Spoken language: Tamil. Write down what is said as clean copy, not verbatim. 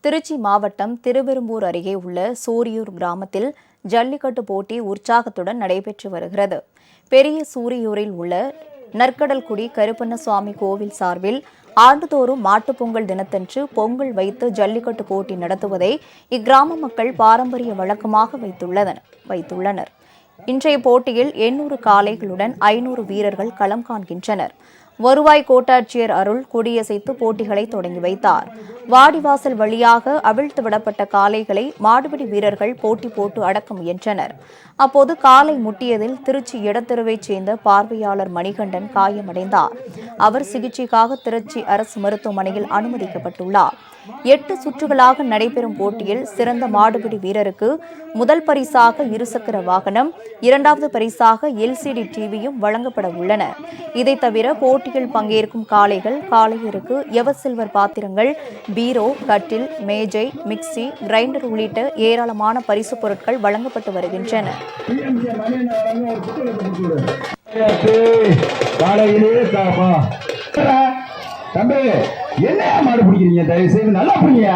திருச்சி மாவட்டம் திருவெரும்பூர் அருகே உள்ள சூரியூர் கிராமத்தில் ஜல்லிக்கட்டு போட்டி உற்சாகத்துடன் நடைபெற்று வருகிறது. பெரிய சூரியூரில் உள்ள நற்கடல்குடி கருப்பண்ணசுவாமி கோவில் சார்பில் ஆண்டுதோறும் மாட்டுப்பொங்கல் தினத்தன்று பொங்கல் வைத்து ஜல்லிக்கட்டு போட்டி நடத்துவதை இக்கிராம மக்கள் பாரம்பரிய வழக்கமாக வைத்துள்ளனர். இன்றைய போட்டியில் 800 காளைகளுடன் 500 வீரர்கள் களம் காண்கின்றனர். வருவாய் கோட்டாட்சியர் அருள் கொடியசைத்து போட்டிகளை தொடங்கி வைத்தார். வாடிவாசல் வழியாக அவிழ்த்து விடப்பட்ட காளைகளை மாடுபிடி வீரர்கள் போட்டி போட்டு அடக்க முயன்றனர். அப்போது காளை முட்டியதில் திருச்சி இடத்தெருவைச் சேர்ந்த பார்வையாளர் மணிகண்டன் காயமடைந்தார். அவர் சிகிச்சைக்காக திருச்சி அரசு மருத்துவமனையில் அனுமதிக்கப்பட்டுள்ளார். 8 சுற்றுகளாக நடைபெறும் போட்டியில் சிறந்த மாடுபிடி வீரருக்கு முதல் பரிசாக இருசக்கர வாகனம், இரண்டாவது பரிசாக LCD டிவியும் வழங்கப்பட உள்ளன. இதை தவிர போட்டியில் பங்கேற்கும் காளையருக்கு எவர்சில்வர் பாத்திரங்கள், பீரோ, கட்டில், மேஜை, மிக்சி, கிரைண்டர் உள்ளிட்ட ஏராளமான பரிசு பொருட்கள் வழங்கப்பட்டு வருகின்றன. தம்பி என்ன மாடு பிடிக்கிறீங்க? தயவு செய்து நல்லா பிடிங்க.